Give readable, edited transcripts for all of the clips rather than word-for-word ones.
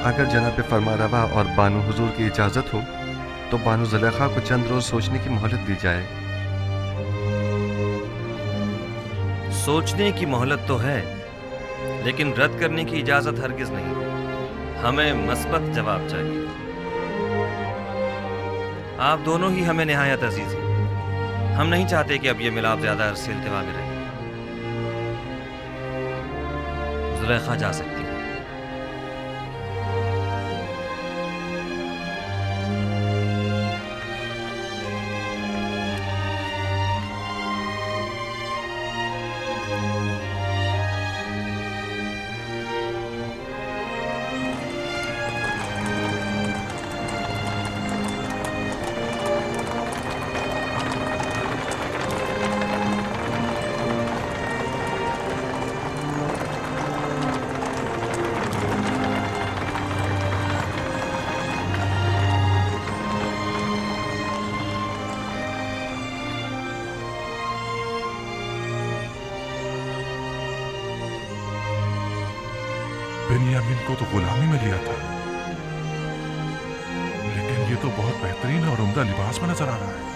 अगर जनाब फरमारवा और बानो हुजूर की इजाज़त हो तो बानो ज़ुलेखा को चंद रोज़ सोचने की मोहलत दी जाए। सोचने की मोहलत तो है, लेकिन रद्द करने की इजाज़त हरगिज़ नहीं। हमें मस्बत जवाब चाहिए। आप दोनों ही हमें निहायत अजीज़ हैं। हम नहीं चाहते कि अब ये मिलाप ज़्यादा अरसे इल्तिवा में रहे। ज़ुलेखा जा सकती है। बेनियामिन को तो गुलामी में लिया था, लेकिन ये तो बहुत बेहतरीन और उम्दा लिबास में नजर आ रहा है।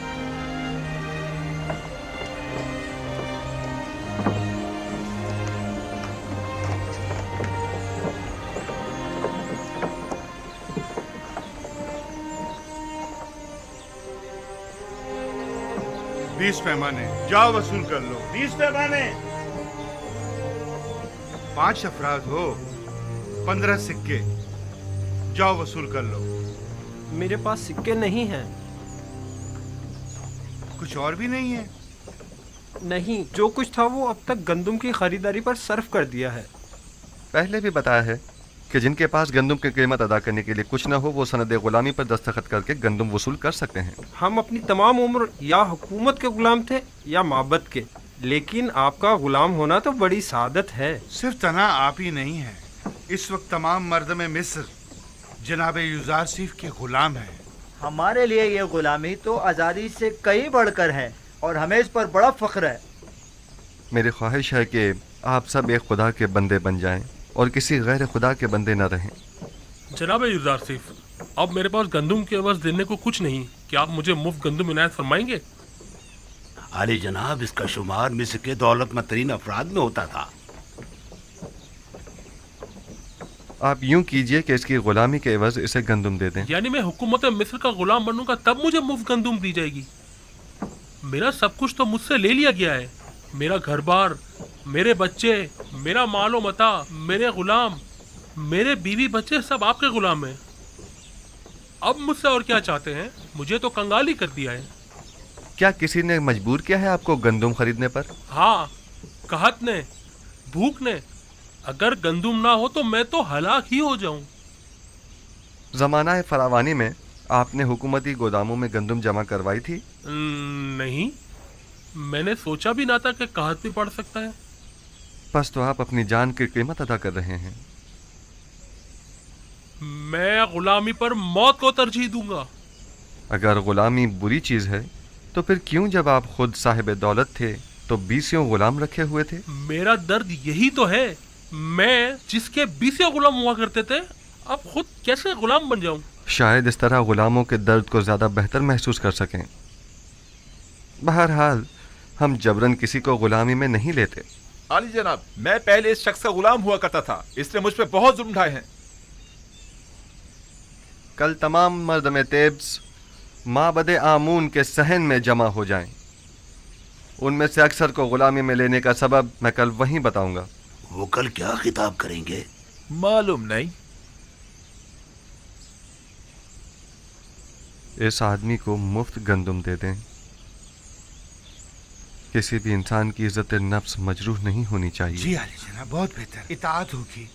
बीस पैमाने, जाओ वसूल कर लो। 20 पैमाने। 5 अफराद हो, 15 सिक्के, जाओ वसूल कर लो। मेरे पास सिक्के नहीं हैं। कुछ और भी नहीं है? नहीं, जो कुछ था वो अब तक गंदम की खरीदारी पर सर्फ कर दिया है। पहले भी बताया है कि जिनके पास गंदम की कीमत अदा करने के लिए कुछ न हो वो सनद गुलामी पर दस्तखत करके गंदम वसूल कर सकते हैं। हम अपनी तमाम उम्र या हुकूमत के गुलाम थे या माबद के, लेकिन आपका गुलाम होना तो बड़ी सादत है। सिर्फ तना आप ही नहीं है, इस वक्त तमाम मर्दम मिस्र जनाब युजारसीफ के गुलाम हैं। हमारे लिए ये गुलामी तो आज़ादी से कई बढ़कर है और हमें इस पर बड़ा फख्र है। मेरी ख्वाहिश है कि आप सब एक खुदा के बंदे बन जाएं और किसी गैर खुदा के बंदे न रहें। जनाब युजारसीफ, अब मेरे पास गंदम के एवज देने को कुछ नहीं, क्या आप मुझे मुफ्त गंदम इनायत फरमाएंगे? आली जनाब, इसका शुमार मिस्र के दौलतमंद तरीन अफराद में होता था। आप यूं कीजिए कि इसकी गुलामी के एवज इसे गंदम दे दें। यानी मैं हुकूमत मिस्र का गुलाम बनूंगा तब मुझे मुफ्त गंदम दी जाएगी? मेरा सब कुछ तो मुझसे ले लिया गया है। मेरा घर बार, मेरे बच्चे, मेरा मालो मता, मेरे गुलाम, मेरे बीवी बच्चे सब आपके गुलाम हैं। अब मुझसे और क्या चाहते हैं? मुझे तो कंगाल ही कर दिया है। क्या किसी ने मजबूर किया है आपको गंदम खरीदने पर? हाँ, कहत ने, भूख ने। अगर गंदम ना हो तो मैं तो हलाक ही हो जाऊं। जमाना फरावानी में आपने हुकूमती गोदामों में गंदम जमा करवाई थी? नहीं, मैंने सोचा भी ना था कि कहत भी पड़ सकता है। बस तो आप अपनी जान की कीमत अदा कर रहे हैं। मैं गुलामी पर मौत को तरजीह दूंगा। अगर गुलामी बुरी चीज है तो फिर क्यों जब आप खुद साहिब दौलत थे तो 20 गुलाम रखे हुए थे? मेरा दर्द यही तो है, मैं जिसके 20 गुलाम हुआ करते थे अब खुद कैसे गुलाम बन जाऊं? शायद इस तरह गुलामों के दर्द को ज्यादा बेहतर महसूस कर सकें। बहरहाल हम जबरन किसी को गुलामी में नहीं लेते। आली जनाब, मैं पहले इस शख्स का गुलाम हुआ करता था, इसने मुझ पे बहुत जुल्म ढाए हैं। कल तमाम मर्द में तेब्स माबद आमून के सहन में जमा हो जाएं। उनमें से अक्सर को गुलामी में लेने का सबब मैं कल वहीं बताऊंगा। वो कल क्या खिताब करेंगे? मालूम नहीं। इस आदमी को मुफ्त गंदम दे दें। किसी भी इंसान की इज्जत नफ्स मजरूह नहीं होनी चाहिए। जी आली जनाब, बहुत बेहतर, इताअत होगी।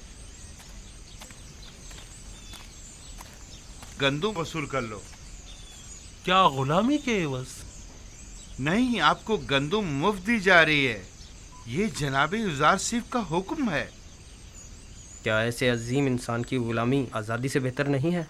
गंदम वसूल कर लो। क्या गुलामी के एवज? नहीं, आपको गंदम मुफ्त दी जा रही है। ये जनाब युजारसीफ का हुक्म है। क्या ऐसे अजीम इंसान की गुलामी आज़ादी से बेहतर नहीं है?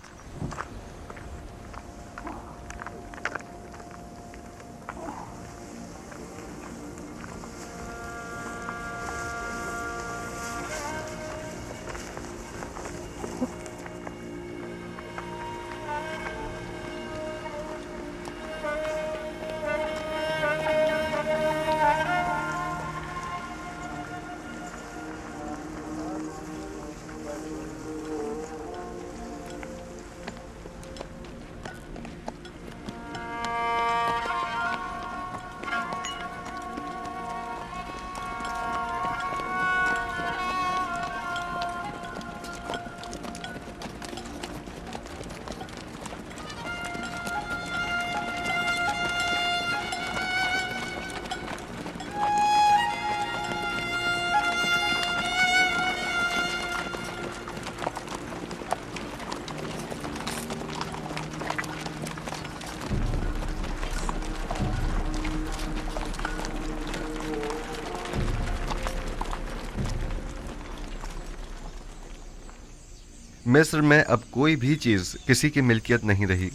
मिस्र में अब कोई भी चीज़ किसी की मिल्कियत नहीं रही,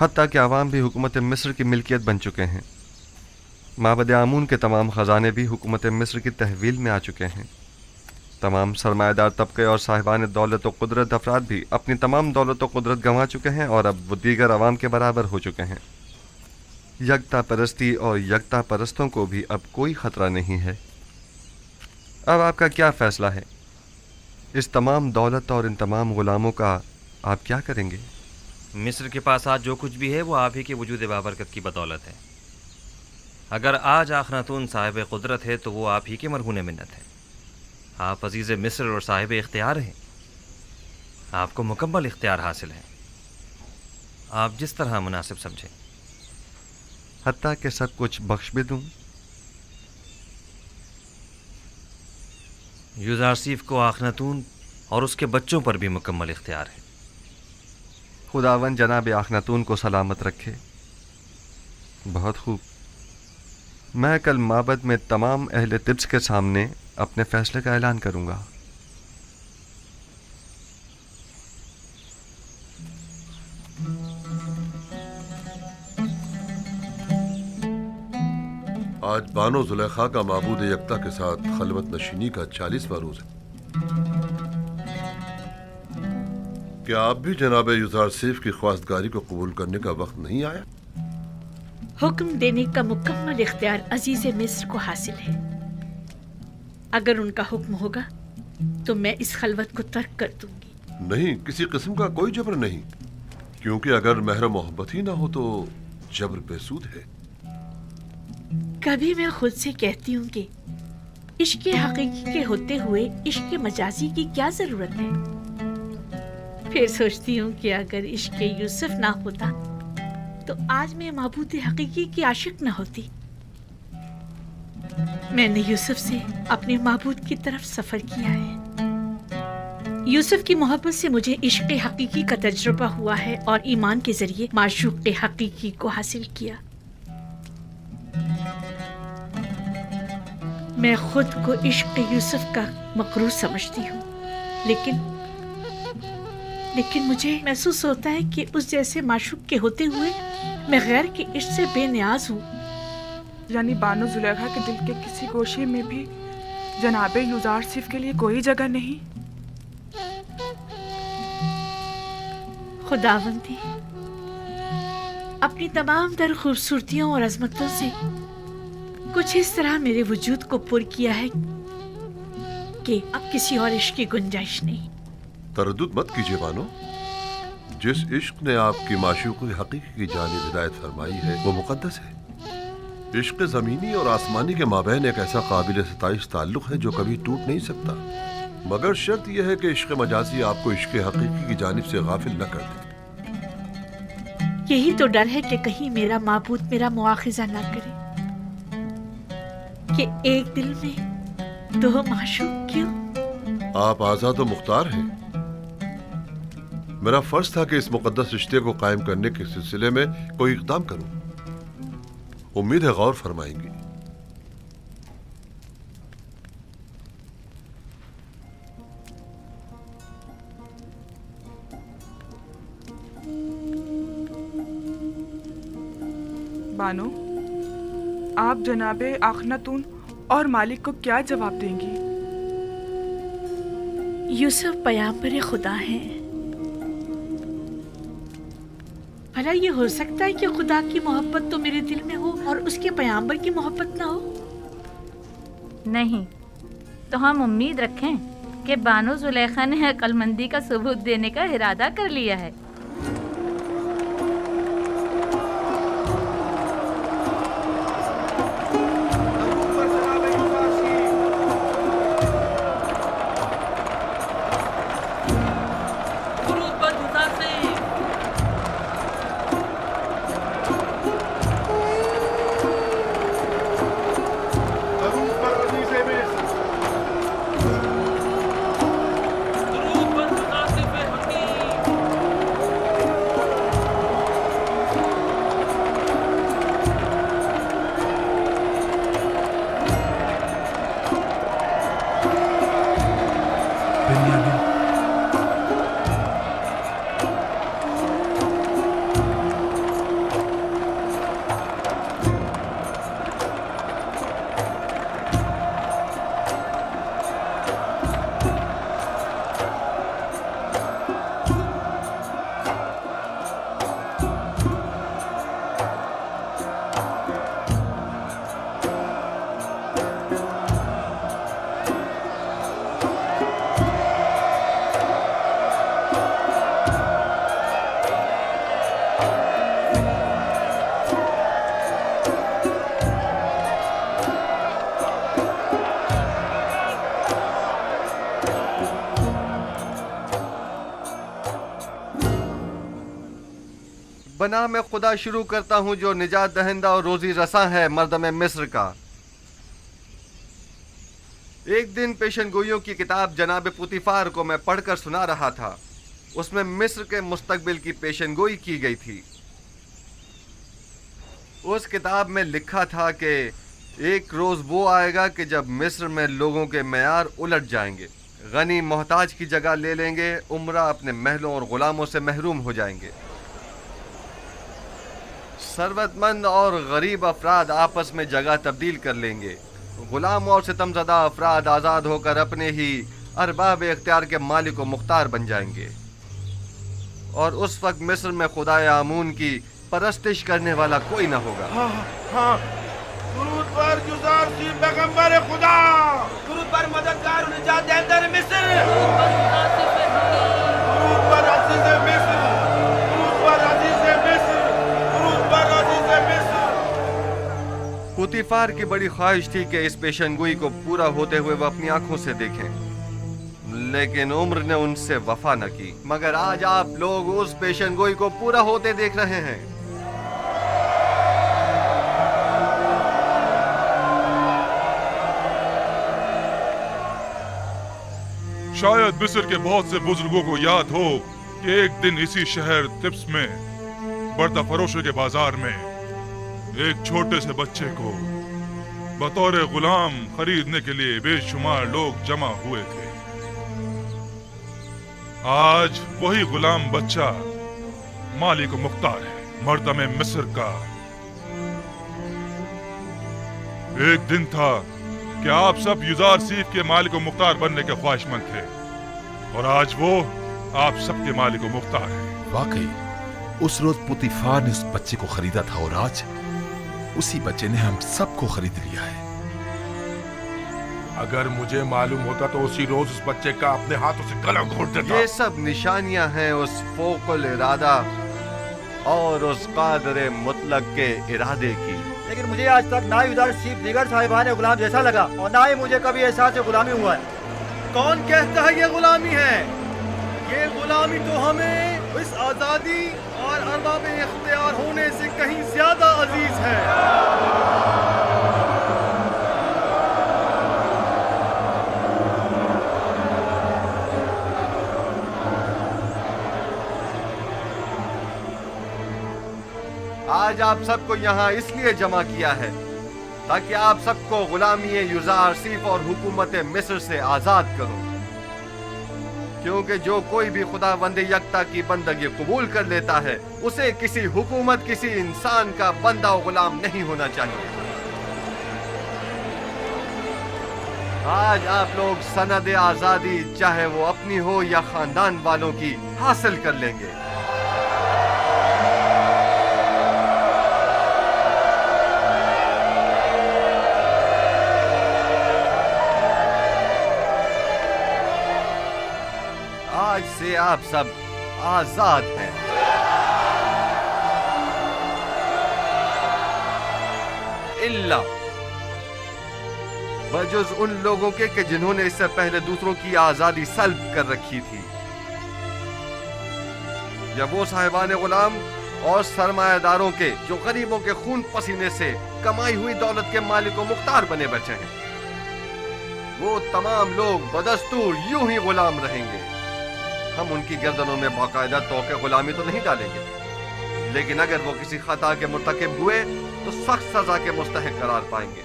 हत्ता कि अवाम भी हुकूमत मिस्र की मिल्कियत बन चुके हैं। माबद आमून के तमाम ख़जाने भी हुकूमत मिस्र की तहवील में आ चुके हैं। तमाम सरमाएदार तबके और साहिबान दौलत व कुदरत अफराद भी अपनी तमाम दौलत व कुदरत गंवा चुके हैं और अब वो दीगर अवाम के बराबर हो चुके हैं। यकता परस्ती और यकता परस्तों को भी अब कोई ख़तरा नहीं है। अब आपका क्या फ़ैसला है? इस तमाम दौलत और इन तमाम ग़ुलामों का आप क्या करेंगे? मिस्र के पास आज जो कुछ भी है वो आप ही के वजूद बाबरकत की बदौलत है। अगर आज आखनातून साहिब कुदरत है तो वो आप ही के मरहून मिन्नत है। आप अजीज़ मिस्र और साहिब इख्तियार हैं। आपको मुकम्मल इख्तियार हासिल है, आप जिस तरह मुनासिब समझें। हत्ता कि सब कुछ बख्श भी दूँ? यूज़ारसीफ को आखनातून और उसके बच्चों पर भी मुकम्मल इख्तियार है। खुदावन जनाब आखनातून को सलामत रखे। बहुत खूब। मैं कल माबद में तमाम अहले तिब्स के सामने अपने फ़ैसले का ऐलान करूँगा। आज बानो जुलेखा का माबूद यकता के साथ खलवत नशीनी का 40वां रोज है। क्या आप भी जनाब यूज़ारसीफ की ख्वास्तगारी को कबूल करने का वक्त नहीं आया? हुक्म देने का मुकम्मल इख्तियार अजीज मिस्र को हासिल है। अगर उनका हुक्म होगा तो मैं इस खलवत को तर्क कर दूंगी। नहीं, किसी किस्म का कोई जबर नहीं, क्योंकि अगर महर मोहब्बत ही ना हो तो जबर बेसूद है। कभी मैं खुद से कहती हूँ कि इश्क हकीकी के होते हुए इश्क मजाजी की क्या जरूरत है। फिर सोचती हूँ कि अगर इश्क यूसुफ ना होता तो आज मैं माबूद हकीकी की आशिक न होती। मैंने यूसुफ से अपने माबूद की तरफ सफर किया है। यूसुफ की मोहब्बत से मुझे इश्क हकीकी का तजुर्बा हुआ है और ईमान के जरिए माशूक हकीकी को हासिल किया। मैं खुद को इश्क यूसुफ का मकरूर समझती हूँ, लेकिन मुझे महसूस होता है कि उस जैसे माशूक के होते हुए मैं गैर के इश्क से बेनियाज हूँ। यानी बानो जुलेखा के दिल के किसी गोशे में भी जनाबे यूज़ारसीफ के लिए कोई जगह नहीं। खुदावंदी अपनी तमाम तर खूबसूरतियों और अजमतों से कुछ इस तरह मेरे वजूद को पुर किया है कि अब किसी और इश्क की गुंजाइश नहीं। तरद्दुद मत कीजिए बानो, जिस इश्क ने आपकी माशूक हकीकी की जानिब हिदायत फरमाई है वो मुकद्दस है। इश्क ज़मीनी और आसमानी के माबैन एक ऐसा काबिल सताइश ताल्लुक़ है जो कभी टूट नहीं सकता, मगर शर्त यह है कि इश्क मजाजी आपको इश्क हकीकी की जानिब से गाफिल न कर दे। यही तो डर है कि कहीं मेरा माबूद मेरा मुआखिजा ना करे कि एक दिल में दो माशूक क्यों। आप आज़ाद व मुख्तार हैं। मेरा फर्ज था कि इस मुकद्दस रिश्ते को कायम करने के सिलसिले में कोई इक़दाम करूं। उम्मीद है गौर फरमाएंगी। बानो, आप जनाबे आखनातून और मालिक को क्या जवाब देंगी? यूसुफ पैगंबर खुदा हैं। भला ये हो सकता है कि खुदा की मोहब्बत तो मेरे दिल में हो और उसके पैगंबर की मोहब्बत ना हो? नहीं, तो हम उम्मीद रखें कि बानो जुलेखा ने अक्लमंदी का सबूत देने का इरादा कर लिया है। بنا میں خدا شروع کرتا ہوں جو نجات دہندہ اور روزی رساں ہے مردم مصر کا۔ ایک دن پیشن گوئیوں کی کتاب جناب پوتیفار کو میں پڑھ کر سنا رہا تھا۔ اس میں مصر کے مستقبل کی پیشن گوئی کی گئی تھی۔ اس کتاب میں لکھا تھا کہ ایک روز وہ آئے گا کہ جب مصر میں لوگوں کے معیار الٹ جائیں گے، غنی محتاج کی جگہ لے لیں گے، امرا اپنے محلوں اور غلاموں سے محروم ہو جائیں گے، ثروت مند اور غریب افراد آپس میں جگہ تبدیل کر لیں گے، غلام اور ستم زدہ افراد آزاد ہو کر اپنے ہی ارباب اختیار کے مالک و مختار بن جائیں گے، اور اس وقت مصر میں خدائے آمون کی پرستش کرنے والا کوئی نہ ہوگا۔ ہاں درود پر یوزار سیف پیغمبر خدا، درود پر مددگار و نجات دہندہ مصر، درود پر عزیز مصر، درود پر عزیز مصر، درود پر عزیز مصر۔ پوتیفار کی بڑی خواہش تھی کہ اس پیشن گوئی کو پورا ہوتے ہوئے وہ اپنی آنکھوں سے دیکھیں، لیکن عمر نے ان سے وفا نہ کی۔ مگر آج آپ لوگ اس پیشن گوئی کو پورا ہوتے دیکھ رہے ہیں۔ شاید مصر کے بہت سے بزرگوں کو یاد ہو کہ ایک دن اسی شہر تبس میں بردا فروشوں کے بازار میں ایک چھوٹے سے بچے کو بطور غلام خریدنے کے لیے بے شمار لوگ جمع ہوئے تھے۔ آج وہی غلام بچہ مالک و مختار ہے مردم مصر کا۔ ایک دن تھا کہ آپ سب یوزار سیف کے مالک و مختار بننے کے خواہش مند تھے، اور آج وہ آپ سب کے مالک و مختار ہیں۔ واقعی اس روز پوتیفار نے اس بچے کو خریدا تھا، اور آج اسی بچے نے ہم سب کو خرید لیا ہے۔ اگر مجھے معلوم ہوتا تو اسی روز اس بچے کا اپنے ہاتھوں سے گلا گھونٹ دیتا۔ یہ سب نشانیاں ہیں اس فوق الارادہ اور اس قادر مطلق کے ارادے کی۔ لیکن مجھے آج تک نہ یوزار سیف دیگر صاحبان غلام جیسا لگا، اور نہ ہی مجھے کبھی احساس غلامی ہوا ہے۔ کون کہتا ہے یہ غلامی ہے؟ یہ غلامی تو ہمیں اس آزادی اور ارباب اختیار ہونے سے کہیں زیادہ عزیز ہے۔ آج آپ سب کو یہاں اس لیے جمع کیا ہے تاکہ آپ سب کو غلامی یوزار سیف اور حکومت مصر سے آزاد کروں، کیونکہ جو کوئی بھی خدا بند یکتا کی بندگی قبول کر لیتا ہے اسے کسی حکومت، کسی انسان کا بندہ و غلام نہیں ہونا چاہیے۔ آج آپ لوگ سند آزادی چاہے وہ اپنی ہو یا خاندان والوں کی حاصل کر لیں گے۔ آج سے آپ سب آزاد ہیں۔ اللہ بجز ان لوگوں کے کہ جنہوں نے اس سے پہلے دوسروں کی آزادی سلب کر رکھی تھی، یا وہ صاحبان غلام اور سرمایہ داروں کے جو غریبوں کے خون پسینے سے کمائی ہوئی دولت کے مالک و مختار بنے بچے ہیں، وہ تمام لوگ بدستور یوں ہی غلام رہیں گے۔ ہم ان کی گردنوں میں باقاعدہ توقع غلامی تو نہیں ڈالیں گے، لیکن اگر وہ کسی خطا کے مرتکب ہوئے تو سخت سزا کے مستحق قرار پائیں گے۔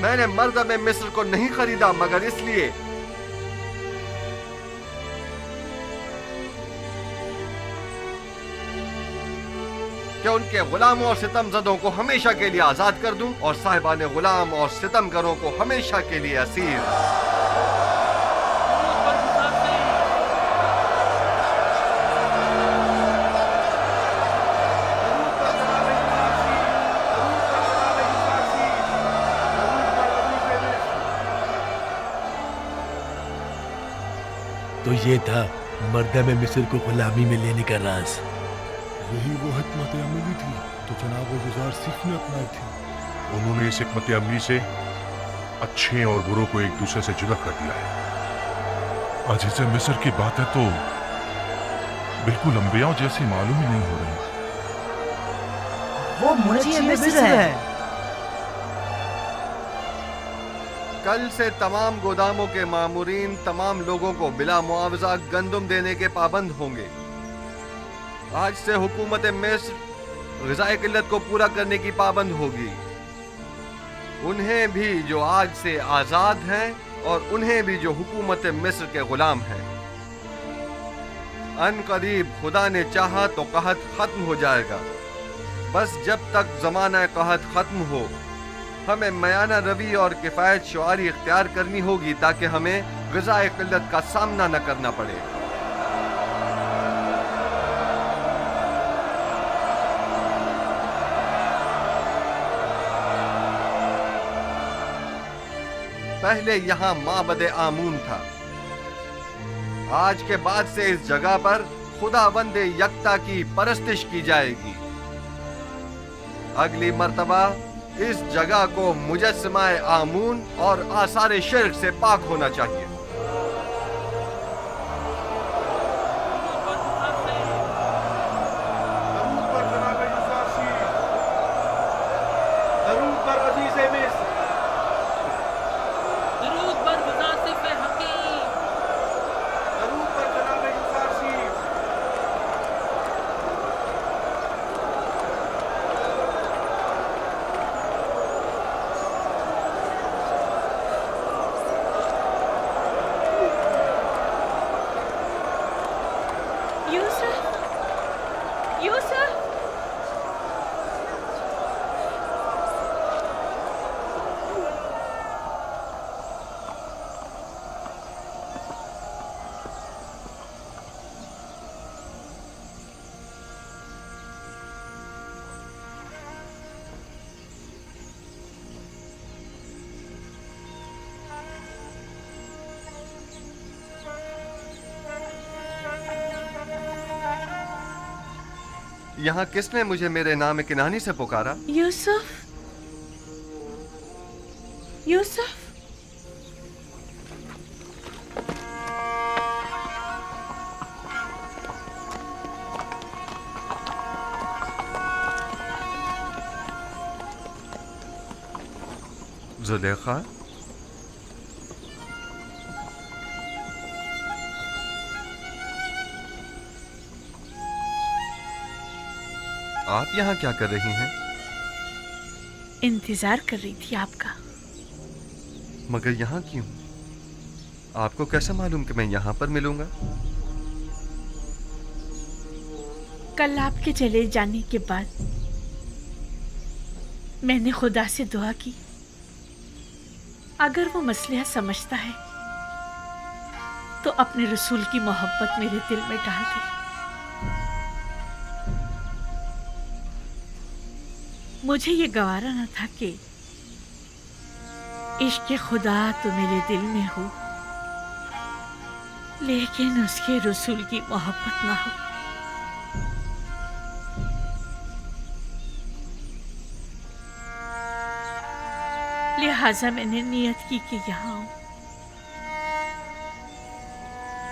میں نے مردم مصر کو نہیں خریدا مگر اس لیے کہ ان کے غلاموں اور ستم زدوں کو ہمیشہ کے لیے آزاد کر دوں، اور صاحبان غلام اور ستم گروں کو ہمیشہ کے لیے اسیر۔ تو یہ تھا مردم مصر کو غلامی میں لینے کا راز۔ یہی وہ حکمت عملی تھی تو جناب یوزار سیف نے اپنائی تھی۔ انہوں نے اس حکمت عملی سے اچھے اور بروں کو ایک دوسرے سے جدا کر دیا ہے۔ عزیز مصر کی باتیں تو बिल्कुल अंबियाओं जैसी मालूम ही नहीं हो रही। वो मुंशी मिस्र है। कल से तमाम गोदामों के मामूरीन तमाम लोगों को बिला मुआवजा गंदुम देने के पाबंद होंगे। आज से हुकूमत मिस्र ग़िज़ाई किल्लत को पूरा करने की पाबंद होगी। उन्हें भी जो आज से आज़ाद हैं और उन्हें भी जो हुकूमत मिस्र के ग़ुलाम हैं। अन करीब खुदा ने चाहा तो कहत ख़त्म हो जाएगा। बस जब तक ज़माना कहत ख़त्म हो हमें मयाना रवि और किफ़ायत शुआरी इख्तियार करनी होगी ताकि हमें ग़िज़ाई किल्लत का सामना न करना पड़े। पहले यहाँ माबद आमून था। आज के बाद से इस जगह पर खुदावंद यकता की परस्तिश की जाएगी। अगली मर्तबा इस जगह को मुजस्समाए आमून और आसार शिर्क से पाक होना चाहिए। दरूद पर जनाब यूसुफ शीफ, दरूद पर अजीज मिस्र, दरूद पर मुनासिब हकीम, दरूद पर जनाब यूसुफ शीफ। यूसुफ, यूसुफ, यहाँ किसने मुझे मेरे नाम किनानी से पुकारा? यूसुफ, यूसुफ। जुलेखा, आप यहाँ क्या कर रही हैं? इंतजार कर रही थी आपका। मगर यहाँ क्यों? आपको कैसे मालूम कि मैं यहाँ पर मिलूंगा? कल आपके चले जाने के बाद मैंने खुदा से दुआ की, अगर वो मसला समझता है तो अपने रसूल की मोहब्बत मेरे दिल में डाल दे। मुझे ये गवारा न था कि इश्क खुदा तो मेरे दिल में हो, लेकिन उसके रसूल की मोहब्बत ना हो। लिहाजा मैंने नियत की कि यहाँ आऊं,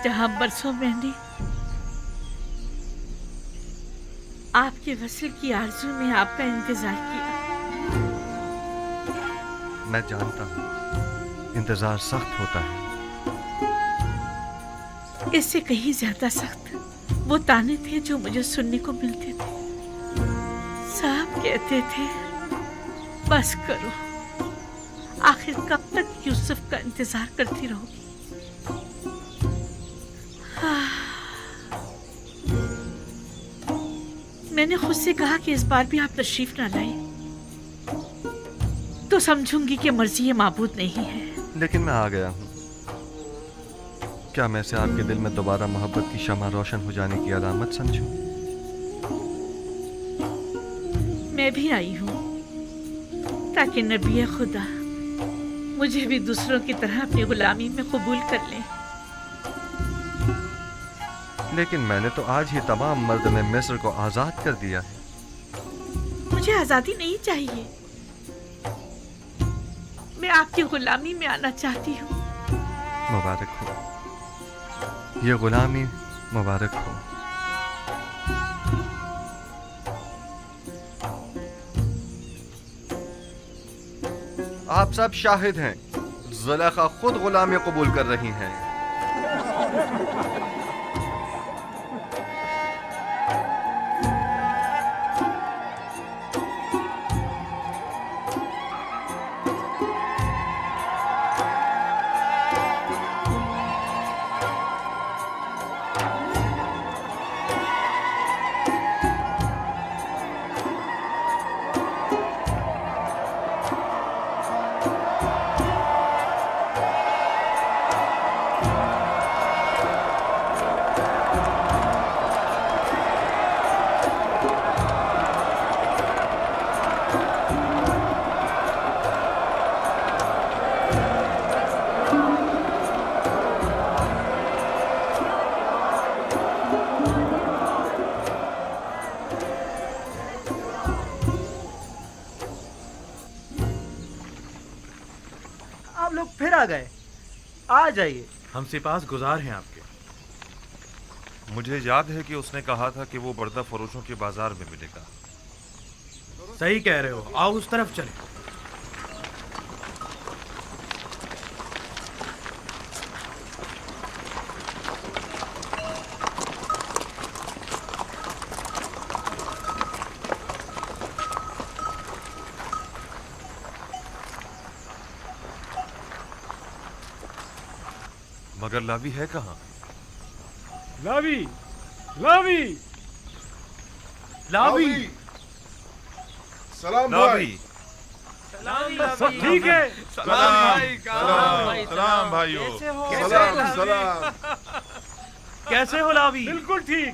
जहां बरसों मैंने आपके वसल की आरज़ू में आपका इंतजार किया। मैं जानता हूँ इंतजार सख्त होता है। इससे कहीं ज्यादा सख्त वो ताने थे जो मुझे सुनने को मिलते थे। साहब कहते थे बस करो, आखिर कब तक यूसुफ का इंतजार करती रहोगी। मैंने खुद से कहा कि इस बार भी आप तशरीफ ना लाए तो समझूंगी कि मर्जी ये माबूद नहीं है। लेकिन मैं आ गया हूँ। क्या मैं इसे आपके दिल में दोबारा मोहब्बत की शमा रोशन हो जाने की अलामत समझूं? मैं भी आई हूँ ताकि नबी खुदा मुझे भी दूसरों की तरह अपनी गुलामी में कबूल कर लें। लेकिन मैंने तो आज ही तमाम मर्द में मिस्र को आजाद कर दिया है। मुझे आजादी नहीं चाहिए, मैं आपकी गुलामी में आना चाहती हूँ। मुबारक हो, ये गुलामी मुबारक हो। آپ سب شاہد ہیں، زلیخا خود غلامی قبول کر رہی ہیں۔ آپ لوگ پھر آ گئے، آ جائیے۔ ہم سپاس گزار ہیں آپ کے۔ مجھے یاد ہے کہ اس نے کہا تھا کہ وہ بردہ فروشوں کے بازار میں ملے گا۔ صحیح کہہ رہے ہو، آؤ اس طرف چلیں۔ مگر لاوی ہے کہاں؟ لاوی لاوی لاوی سلام لاوی سب ٹھیک ہے؟ سلام بھائیو، سلام۔ کیسے ہو لاوی؟ بالکل ٹھیک۔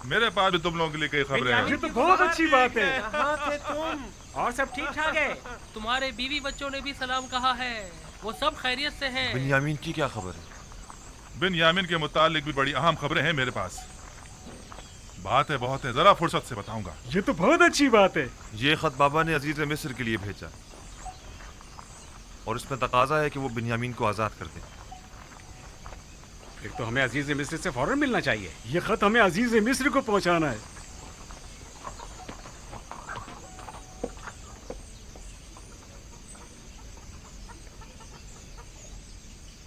میرے پاس بھی تم لوگوں کے لیے کئی خبریں ہیں۔ یہ تو بہت اچھی بات ہے۔ کہاں تھے تم؟ اور سب ٹھیک ٹھاک ہے؟ تمہارے بیوی بچوں نے بھی سلام کہا ہے، وہ سب خیریت سے ہیں۔ بنیامین کی کیا خبر ہے؟ بن یامین کے متعلق بھی بڑی اہم خبریں ہیں میرے پاس۔ باتیں بہت ہیں، ذرا فرصت سے بتاؤں گا۔ یہ تو بہت اچھی بات ہے۔ یہ خط بابا نے عزیز مصر کے لیے بھیجا اور اس میں تقاضا ہے کہ وہ بنیامین کو آزاد کر دیں۔ پھر تو ہمیں عزیز مصر سے فوراً ملنا چاہیے۔ یہ خط ہمیں عزیز مصر کو پہنچانا ہے۔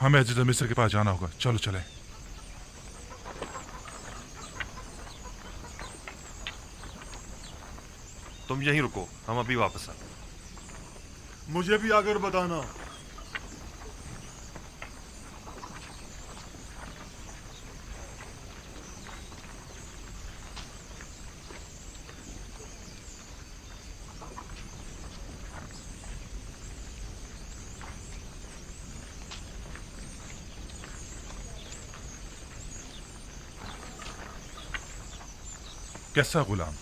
ہمیں عزیز مصر کے پاس جانا ہوگا، چلو چلیں۔ تم یہیں رکو، ہم ابھی واپس آئیں۔ مجھے بھی آگر بتانا۔ کیسا غلام؟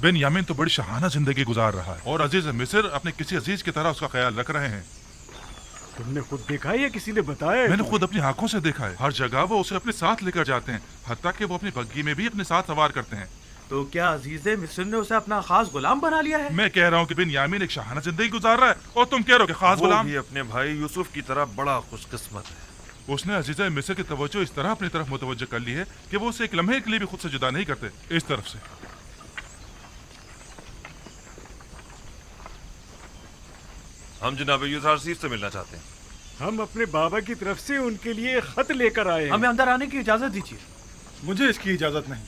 بن یامین تو بڑی شاہانہ زندگی گزار رہا ہے اور عزیز مصر اپنے کسی عزیز کی طرح اس کا خیال رکھ رہے ہیں۔ تم نے خود دیکھا ہے یا کسی نے بتایا؟ میں نے خود اپنی آنکھوں سے دیکھا ہے، ہر جگہ وہ اسے اپنے ساتھ لے کر جاتے ہیں، حتیٰ کہ وہ اپنی بگی میں بھی اپنے ساتھ سوار کرتے ہیں۔ تو کیا عزیز مصر نے اسے اپنا خاص غلام بنا لیا ہے؟ میں کہہ رہا ہوں کہ بن یامین ایک شاہانہ زندگی گزار رہا ہے اور تم کہہ رہے ہو کہ خاص وہ غلام۔ بھی اپنے بھائی یوسف کی طرح بڑا خوش قسمت ہے۔ اس نے عزیز مصر کی توجہ اس طرح اپنی طرف متوجہ کر لی ہے کہ وہ اسے ایک لمحے کے لیے بھی خود سے جدا نہیں کرتے۔ اس طرف سے ہم جناب یوزارسیف سے ملنا چاہتے ہیں۔ ہم اپنے بابا کی طرف سے ان کے لیے خط لے کر آئے ہیں۔ ہمیں اندر آنے کی اجازت دیجیے۔ مجھے اس کی اجازت نہیں،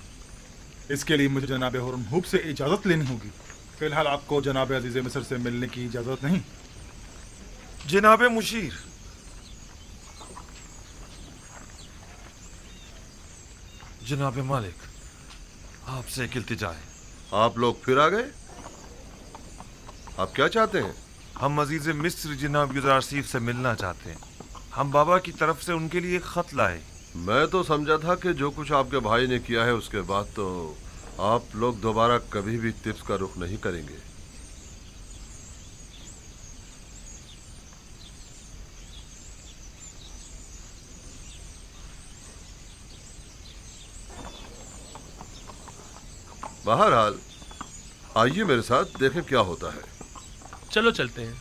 اس کے لیے مجھے جناب ہرمہوب سے اجازت لینی ہوگی۔ فی الحال آپ کو جناب عزیز مصر سے ملنے کی اجازت نہیں۔ جناب مشیر، جناب مالک، آپ سے ایک التجا ہے۔ آپ لوگ پھر آ گئے؟ آپ کیا چاہتے ہیں؟ ہم عزیز مصر جناب یوزارسیف سے ملنا چاہتے ہیں۔ ہم بابا کی طرف سے ان کے لیے ایک خط لائے۔ میں تو سمجھا تھا کہ جو کچھ آپ کے بھائی نے کیا ہے اس کے بعد تو آپ لوگ دوبارہ کبھی بھی طبس کا رخ نہیں کریں گے۔ بہرحال آئیے میرے ساتھ، دیکھیں کیا ہوتا ہے۔ چلو چلتے ہیں۔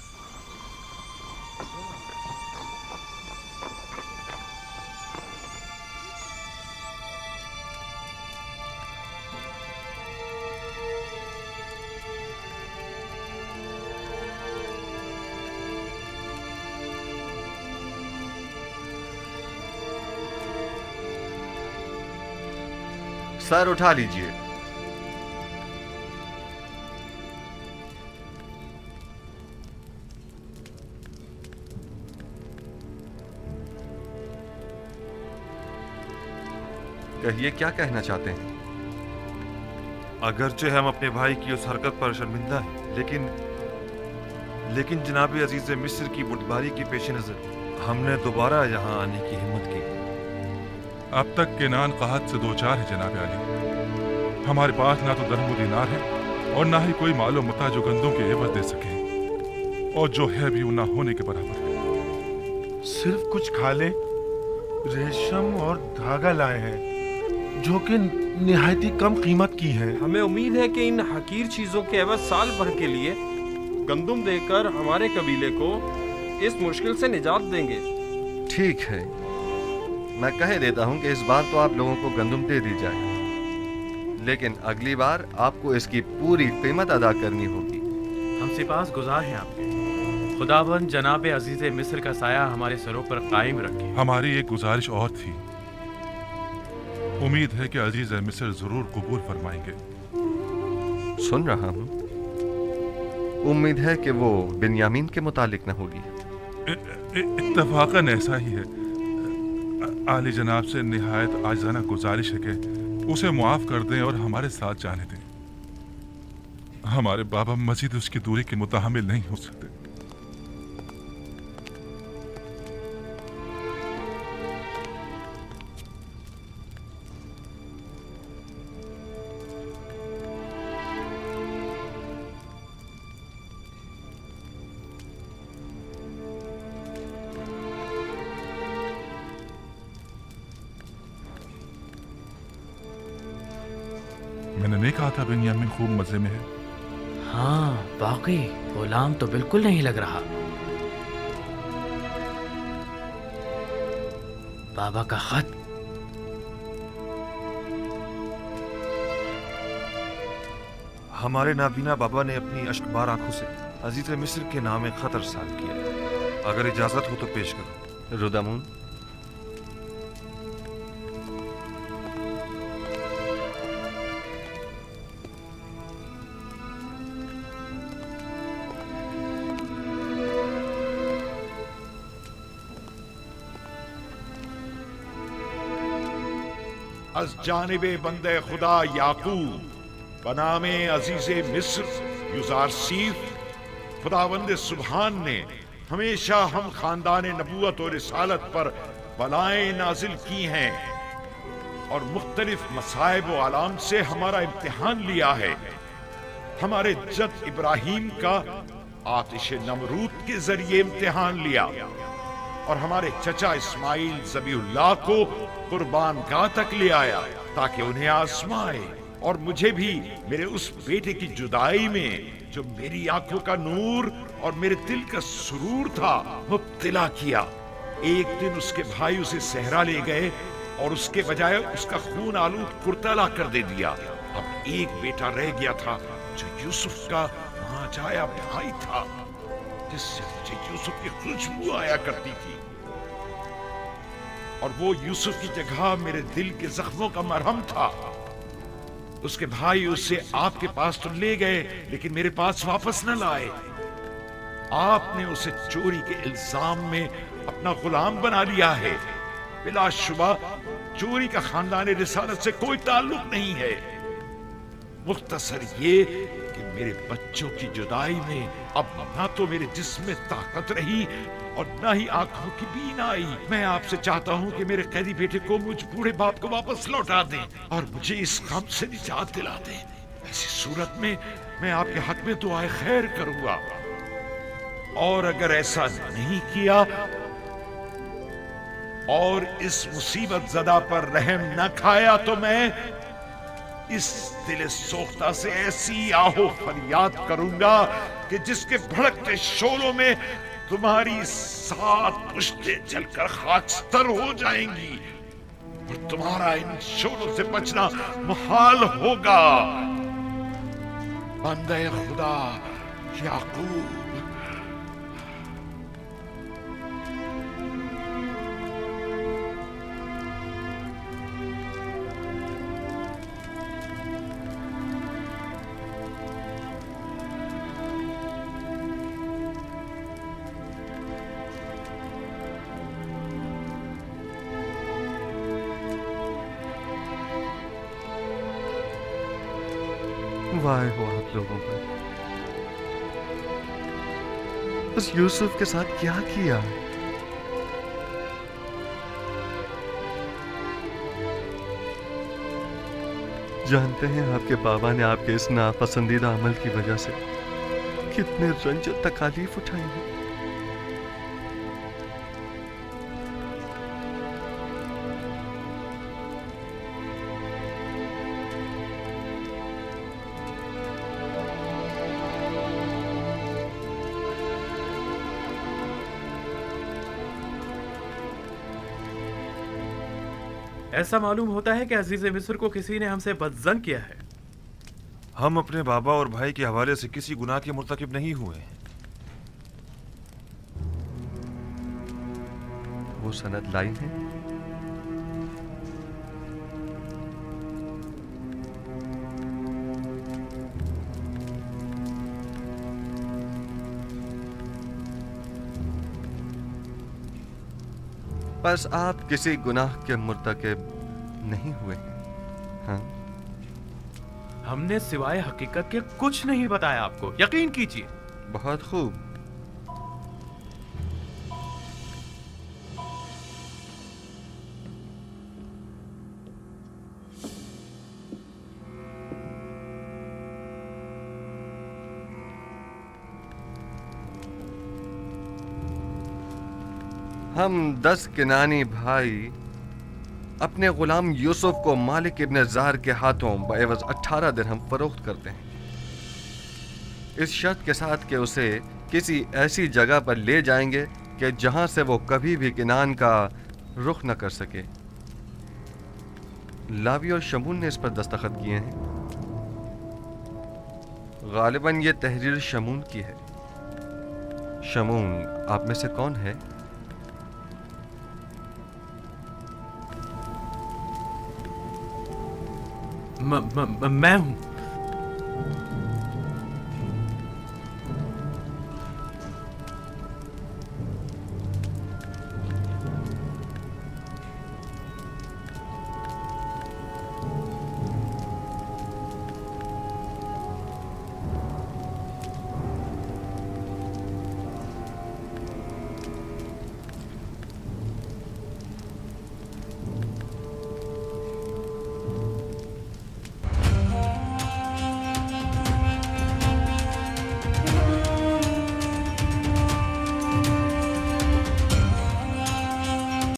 सर उठा लीजिए। कहिए, क्या कहना चाहते हैं? अगरचे हम अपने भाई की उस हरकत पर शर्मिंदा हैं, लेकिन जनाब अजीज मिस्र की बुटबारी के पेश नजर हमने दोबारा यहाँ आने की हिम्मत की। अब तक केनान काहत से दो चार है जनाब अली। हमारे पास ना तो दरहम दिनार है और ना ही कोई मालो मता जो गंदों के एवज दे सके, और जो है भी वो ना होने के बराबर है। सिर्फ कुछ खाले, रेशम और धागा लाए हैं जो कि निहायती कम कीमत की है। हमें उम्मीद है कि इन हकीर चीजों के एवज साल भर के लिए गंदुम देकर हमारे कबीले को इस मुश्किल से निजात देंगे। ठीक है, मैं कह देता हूं कि इस बार तो आप लोगों को गंदुम दे दी जाए, लेकिन अगली बार आपको इसकी पूरी कीमत अदा करनी होगी। हम सिपास गुजार हैं आपके। खुदाबंद जनाब अजीज मिस्र का साया हमारे सरों पर कायम रखे। हमारी एक गुजारिश और थी। उम्मीद है कि अजीज मिस्र जरूर कबूल फरमाएंगे। सुन रहा हूं। उम्मीद है कि वो बिन्यामीन के मुतालिक न होगी। इत्तफाकन ऐसा ही है। आली जनाब से निहायत आजाना गुजारिश है कि उसे मुआफ कर दें और हमारे साथ जाने दें। हमारे बाबा मजीद उसकी दूरी के मुतहम्मिल नहीं हो सकते। मैंने नहीं कहा था बिन्यामीन खूब मजे में है। हाँ, वाकई गुलाम तो बिल्कुल नहीं लग रहा। बाबा का खत। हमारे नाबीना बाबा ने अपनी अश्कबार आंखों से अजीज मिस्र के नाम खत अरसाल किया। अगर इजाजत हो तो पेश करो। रुदामून, अज जानिबे बंदे खुदा याकूब बनामे अजीज़े मिस्र युज़ारसीफ खुदावंद सुबहान ने हमेशा हम खानदान नबूवत और रिसालत पर बलाएं नाजिल की हैं और मुख्तलिफ मसाइब व आलाम से हमारा इम्तिहान लिया है। हमारे जद इब्राहीम का आतिश नमरूद के जरिए इम्तिहान लिया और हमारे चचा इस्माइल ज़बीहुल्लाह को कुर्बान गाह तक ले आया ताकि उन्हें आजमाए, और मुझे भी मेरे उस बेटे की जुदाई में जो मेरी आंखों का नूर और मेरे दिल का सुरूर था मुब्तला किया। एक दिन उसके भाई उसे सहरा ले गए और उसके बजाय उसका खून आलूद कुर्ता ला कर दे दिया। अब एक बेटा रह गया था जो यूसुफ का नाजाया भाई था, जिससे मुझे यूसुफ की खुशबू आया करती थी, और वो यूसुफ की जगह मेरे दिल के जख्मों का मरहम था। उसके भाई उसे आपके पास तो ले गए, लेकिन मेरे पास वापस न लाए। आपने उसे चोरी के इल्जाम में अपना गुलाम बना लिया है। बिलाशुबा चोरी का खानदान रिसालत से कोई ताल्लुक नहीं है। मुख्तसर ये कि मेरे बच्चों की जुदाई में अब ना तो मेरे जिस्म में ताकत रही और ना ही आंखों की बीनाई। मैं आपसे चाहता हूँ कि मेरे कैदी बेटे को मुझ बूढ़े बाप को वापस लौटा दें और मुझे इस गम से निजात दिला दें। ऐसी सूरत में मैं आपके हक में दुआए खैर करूंगा, और अगर ऐसा नहीं किया और इस मुसीबत ज़दा पर रहम न खाया तो मैं इस दिल सोख्ता से ऐसी आहो फरियाद करूंगा कि जिसके भड़कते शोलों में तुम्हारी 7 पुश्तें जलकर खाकस्तर हो जाएंगी और तुम्हारा इन शोलों से बचना मुहाल होगा। बंदे खुदा याकूब। कब आए हो आप लोगों पर? उस यूसुफ के साथ क्या किया? जानते हैं आपके बाबा ने आपके इस नापसंदीदा अमल की वजह से कितने रंज और तकालीफ उठाई हैं। ऐसा मालूम होता है कि अजीज मिस्र को किसी ने हमसे बदजन किया है। हम अपने बाबा और भाई के हवाले से किसी गुनाह के मुर्तकिब नहीं हुए। वो सनद लाई है? बस आप किसी गुनाह के मुर्तकिब नहीं हुए हैं। हाँ, हमने सिवाय हकीकत के कुछ नहीं बताया आपको, यकीन कीजिए। बहुत खूब। हम 10 किनानी भाई अपने गुलाम यूसुफ को मालिक इब्न जार के हाथों बएवज 18 दिरहम फरोख्त करते हैं, इस शर्त के साथ कि उसे किसी ऐसी जगह पर ले जाएंगे कि जहां से वो कभी भी किनान का रुख न कर सके। लावी और शमून ने इस पर दस्तखत किए हैं। गालिबन ये तहरीर शमून की है। शमून आप में से कौन है? मैं हूं।